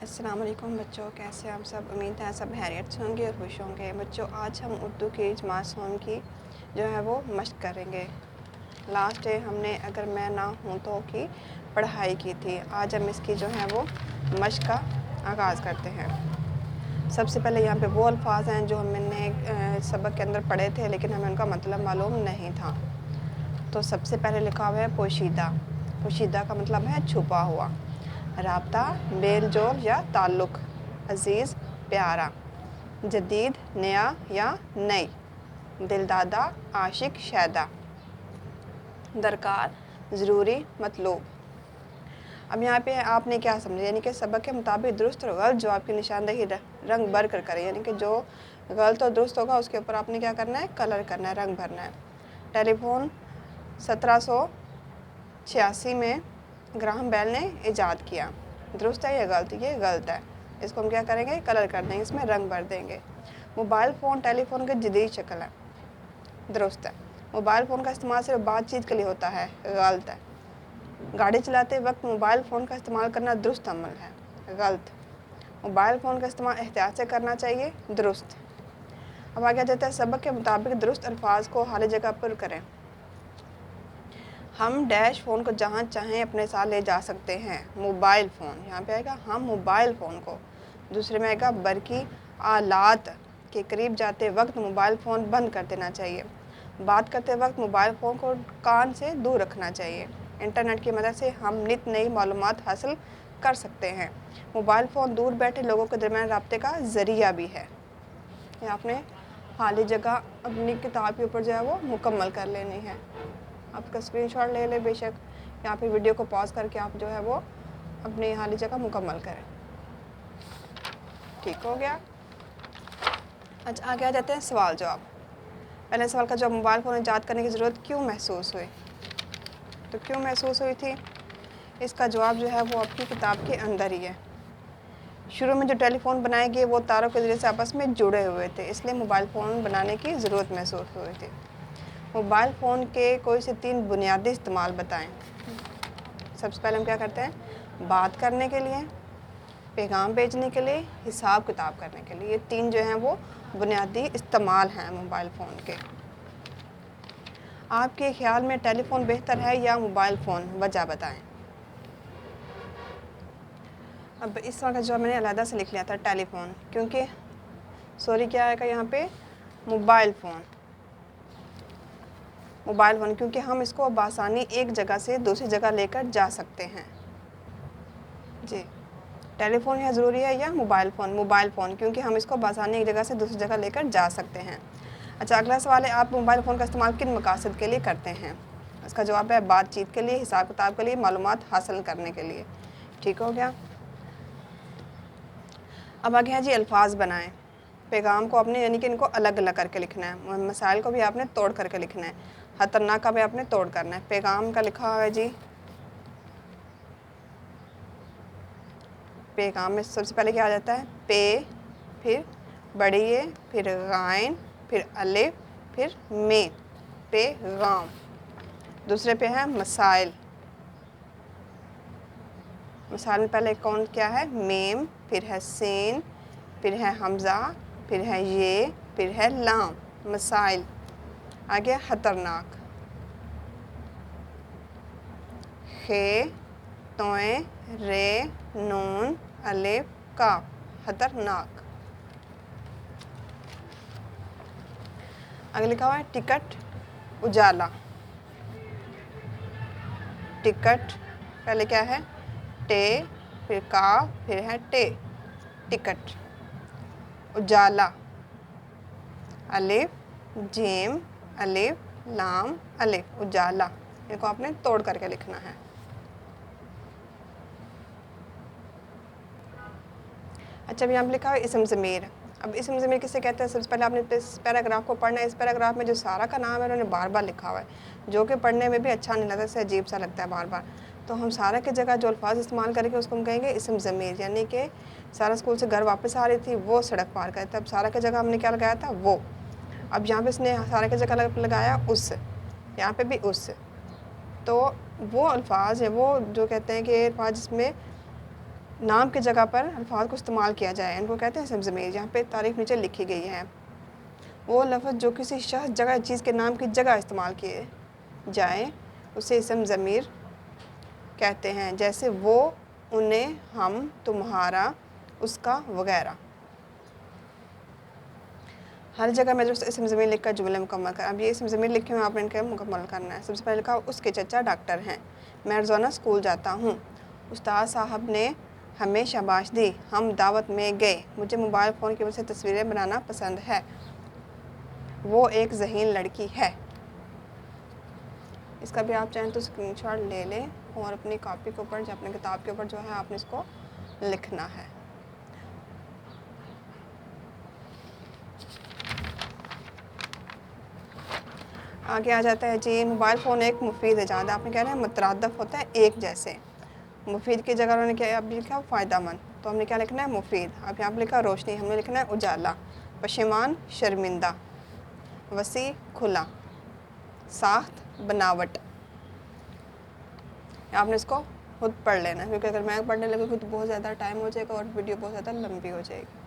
السلام علیکم بچوں، کیسے آپ سب؟ امید ہے سب خیریت سے ہوں گے اور خوش ہوں گے۔ بچوں، آج ہم اردو کی جماعت کی جو ہے وہ مشق کریں گے۔ لاسٹ ڈے ہم نے اگر میں نہ ہوں تو کی پڑھائی کی تھی۔ آج ہم اس کی جو ہے وہ مشق کا آغاز کرتے ہیں۔ سب سے پہلے یہاں پہ وہ الفاظ ہیں جو ہم نے سبق کے اندر پڑھے تھے لیکن ہمیں ان کا مطلب معلوم نہیں تھا۔ تو سب سے پہلے لکھا ہوا ہے پوشیدہ۔ پوشیدہ کا مطلب ہے چھپا ہوا، رابطہ، میل جول یا تعلق، عزیز، پیارا، جدید، نیا یا نئی، دل دادا، عاشق، شیدا، درکار، ضروری، مطلوب۔ اب یہاں پہ آپ نے کیا سمجھا، یعنی کہ سبق کے مطابق درست اور غلط جواب کی نشاندہی رنگ بھر کر کریں، یعنی کہ جو غلط اور درست ہوگا اس کے اوپر آپ نے کیا کرنا ہے، کلر کرنا ہے، رنگ بھرنا ہے۔ ٹیلی فون 1786 میں گراہم بیل نے ایجاد کیا۔ درست ہے یا غلط؟ یہ غلط ہے۔ اس کو ہم کیا کریں گے، کلر کر دیں گے، اس میں رنگ بھر دیں گے۔ موبائل فون ٹیلی فون کی جدید شکل ہے۔ درست ہے۔ موبائل فون کا استعمال صرف بات چیت کے لیے ہوتا ہے۔ غلط ہے۔ گاڑی چلاتے وقت موبائل فون کا استعمال کرنا درست عمل ہے۔ غلط۔ موبائل فون کا استعمال احتیاط سے کرنا چاہیے۔ درست۔ اب آگے جاتا ہے، سبق کے مطابق درست الفاظ کو خالی جگہ پر کریں۔ ہم ڈیش فون کو جہاں چاہیں اپنے ساتھ لے جا سکتے ہیں۔ موبائل فون، یہاں پہ آئے گا ہم موبائل فون کو۔ دوسرے میں آئے گا برقی آلات کے قریب جاتے وقت موبائل فون بند کر دینا چاہیے۔ بات کرتے وقت موبائل فون کو کان سے دور رکھنا چاہیے۔ انٹرنیٹ کی مدد سے ہم نت نئی معلومات حاصل کر سکتے ہیں۔ موبائل فون دور بیٹھے لوگوں کے درمیان رابطے کا ذریعہ بھی ہے۔ یہ آپ نے خالی جگہ اپنی کتاب کے اوپر جو ہے وہ مکمل کر لینی ہے۔ آپ کا اسکرین شاٹ لے لیں بے شک، یہاں پہ ویڈیو کو پاز کر کے آپ جو ہے وہ اپنی خالی جگہ مکمل کریں۔ ٹھیک ہو گیا؟ اچھا، آگے آ جاتے ہیں سوال جواب۔ پہلے سوال کا جواب، موبائل فون ایجاد کرنے کی ضرورت کیوں محسوس ہوئی؟ تو کیوں محسوس ہوئی تھی؟ اس کا جواب جو ہے وہ آپ کی کتاب کے اندر ہی ہے۔ شروع میں جو ٹیلی فون بنائے گئے وہ تاروں کے ذریعے سے آپس میں جڑے ہوئے تھے، اس لیے موبائل فون بنانے کی ضرورت محسوس ہوئی تھی۔ موبائل فون کے کوئی سے 3 بنیادی استعمال بتائیں۔ سب سے پہلے ہم کیا کرتے ہیں، بات کرنے کے لیے، پیغام بھیجنے کے لیے، حساب کتاب کرنے کے لیے۔ یہ 3 جو ہیں وہ بنیادی استعمال ہیں موبائل فون کے۔ آپ کے خیال میں ٹیلی فون بہتر ہے یا موبائل فون؟ وجہ بتائیں۔ اب اس طرح کا جو میں نے علیحدہ سے لکھ لیا تھا ٹیلی فون، کیونکہ کیا آئے گا یہاں پہ، موبائل فون۔ موبائل فون کیونکہ ہم اس کو بآسانی ایک جگہ سے دوسری جگہ لے کر جا سکتے ہیں۔ جی، ٹیلی فون ہے ضروری ہے یا موبائل فون؟ موبائل فون، کیونکہ ہم اس کو بآسانی ایک جگہ سے دوسری جگہ لے کر جا سکتے ہیں۔ اچھا، اگلا سوال ہے، آپ موبائل فون کا استعمال کن مقاصد کے لیے کرتے ہیں؟ اس کا جواب ہے بات چیت کے لیے، حساب کتاب کے لیے، معلومات حاصل کرنے کے لیے۔ ٹھیک ہو گیا؟ اب آگے ہے جی، الفاظ بنائیں۔ پیغام کو اپنے یعنی کہ ان کو الگ الگ کر کے لکھنا ہے، مسائل کو بھی آپ نے توڑ کر کے لکھنا ہے، خطرناک کا بھی آپ نے توڑ کرنا ہے۔ پیغام کا لکھا ہوا ہے جی، پیغام میں سب سے پہلے کیا آ جاتا ہے، پے، پھر بڑی اے، پھر غائن، پھر الف، پھر میں، پیغام۔ دوسرے پہ ہے مسائل۔ مسائل میں پہلے کون کیا ہے، میم، پھر ہے سین، پھر ہے حمزہ، پھر ہے یہ، پھر ہے لام، مسائل۔ آگے خطرناک، خے، توئیں، رے، نون، الف، کاف، خطرناک۔ آگے لکھا ہوا ہے ٹکٹ، اجالا۔ ٹکٹ پہلے کیا ہے، ٹے، پھر کاف، پھر ہے ٹے، ٹکٹ۔ اجالا، الف، جیم، الف، لام، الف، اجالا۔ ان کو آپ نے توڑ کر کے لکھنا ہے۔ اچھا، اب یہاں پہ لکھا ہے اسم ضمیر۔ اب اسم ضمیر کسے کہتے ہیں؟ سب سے پہلے آپ نے اس پیراگراف کو پڑھنا ہے۔ اس پیراگراف میں جو سارا کا نام ہے انہوں نے بار بار لکھا ہوا ہے، جو کہ پڑھنے میں بھی اچھا نہیں لگتا، اس سے عجیب سا لگتا ہے بار بار۔ تو ہم سارا کی جگہ جو الفاظ استعمال کریں گے اس کو ہم کہیں گے اسم ضمیر، یعنی کہ سارا اسکول سے گھر واپس آ رہی تھی، وہ سڑک پار کر تھا، اب سارا کی جگہ ہم نے کیا لگایا تھا، وہ۔ اب یہاں پہ اس نے سارا کی جگہ لگایا اس، یہاں پہ بھی اس۔ تو وہ الفاظ ہیں وہ جو کہتے ہیں کہ الفاظ جس میں نام کی جگہ پر الفاظ کو استعمال کیا جائے، ان کو کہتے ہیں اسم ضمیر۔ یہاں پہ تعریف نیچے لکھی گئی ہے، وہ لفظ جو کسی شخص، جگہ، چیز کے نام کی جگہ استعمال کیے جائیں اسے اسم ضمیر کہتے ہیں، جیسے وہ، انہیں، ہم، تمہارا، اس کا، وغیرہ۔ ہر جگہ میں جو اسم ضمیر لکھ کر جملے مکمل کر، اب یہ اسم ضمیر لکھے ہوئے آپ نے ان کے مکمل کرنا ہے۔ سب سے پہلے لکھا اس کے چچا ڈاکٹر ہیں، میں روزانہ اسکول جاتا ہوں، استاد صاحب نے ہمیں شاباش دی، ہم دعوت میں گئے، مجھے موبائل فون کی وجہ سے تصویریں بنانا پسند ہے، وہ ایک ذہین لڑکی ہے۔ اس کا بھی آپ چاہیں تو اسکرین شاٹ لے لیں اور اپنی کاپی کے اوپر، اپنے کتاب کے اوپر جو ہے آپ نے اس کو لکھنا ہے۔ آگے آ جاتا ہے جی، موبائل فون ایک مفید ایجاد ہے، آپ نے کہنا ہے مترادف ہوتا ہے ایک جیسے، مفید کی جگہ انہوں نے کیا اب لکھا فائدہ مند، تو ہم نے کیا لکھنا ہے مفید، اب یہاں پہ لکھا روشنی، ہم نے لکھنا ہے اجالا، پشیمان شرمندہ، وسیع کھلا، ساخت بناوٹ۔ آپ نے اس کو خود پڑھ لینا ہے، کیونکہ اگر میں پڑھنے لگوں گی تو بہت زیادہ ٹائم ہو جائے گا اور ویڈیو بہت زیادہ لمبی ہو جائے گی۔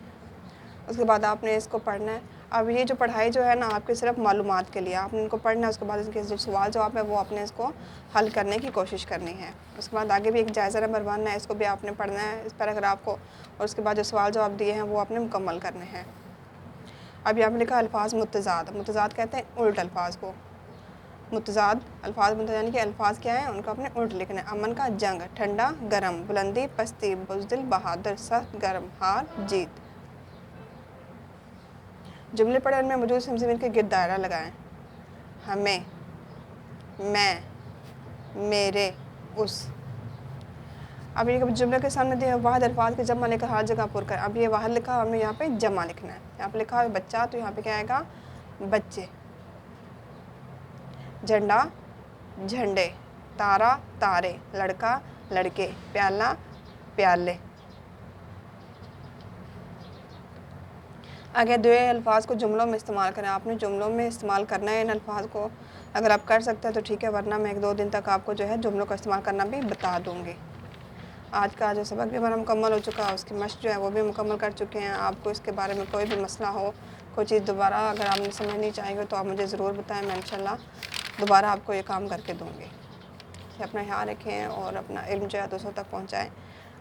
اس کے بعد آپ نے اس کو پڑھنا ہے۔ اب یہ جو پڑھائی جو ہے نا آپ کے صرف معلومات کے لیے، آپ نے ان کو پڑھنا ہے، اس کے بعد ان کے جو سوال جواب ہے وہ آپ نے اس کو حل کرنے کی کوشش کرنی ہے۔ اس کے بعد آگے بھی ایک جائزہ نمبر 1 ہے، اس کو بھی آپ نے پڑھنا ہے، اس پیراگراف کو، اور اس کے بعد جو سوال جواب دیے ہیں وہ آپ نے مکمل کرنے ہیں۔ اب یہاں پہ لکھا الفاظ متضاد، متضاد کہتے ہیں الٹ الفاظ کو، متضاد الفاظ متضاد یعنی کہ الفاظ کیا ہیں ان کو اپنے الٹ لکھنا ہے۔ امن کا جنگ، ٹھنڈا گرم، بلندی پستی، بزدل بہادر، سخت گرم، ہار جیت۔ جملے پڑھے ان میں موجود اسم ضمیر کے گرد دائرہ لگائیں، ہمیں، میں، میرے، اس۔ اب یہ جملے کے سامنے دیا واحد الفاظ کے جمع لے کر ہر جگہ پر کر، اب یہ واحد لکھا ہمیں یہاں پہ جمع لکھنا ہے، یہاں پہ لکھا ہے بچہ تو یہاں پہ کیا آئے گا بچے، جھنڈا جھنڈے، تارا تارے، لڑکا لڑکے، پیالہ پیالے۔ آگے دوئے الفاظ کو جملوں میں استعمال کریں، آپ نے جملوں میں استعمال کرنا ہے ان الفاظ کو، اگر آپ کر سکتے ہیں تو ٹھیک ہے، ورنہ میں 1-2 دن تک آپ کو جو ہے جملوں کا استعمال کرنا بھی بتا دوں گی۔ آج کا جو سبق بھی ہمارا مکمل ہو چکا ہے، اس کی مشق جو ہے وہ بھی مکمل کر چکے ہیں۔ آپ کو اس کے بارے میں کوئی بھی مسئلہ ہو، کوئی چیز دوبارہ اگر آپ نے سمجھنی چاہیے گا تو آپ مجھے ضرور بتائیں، میں انشاءاللہ دوبارہ آپ کو یہ کام کر کے دوں گی۔ اپنا خیال رکھیں اور اپنا علم جو ہے دوسروں تک پہنچائیں۔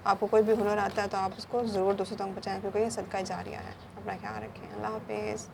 آپ کو کوئی بھی ہنر آتا ہے تو آپ اس کو ضرور دوسروں تک پہنچائیں، کیونکہ یہ صدقہ جاریہ ہے۔ اپنا خیال رکھیں، اللہ حافظ۔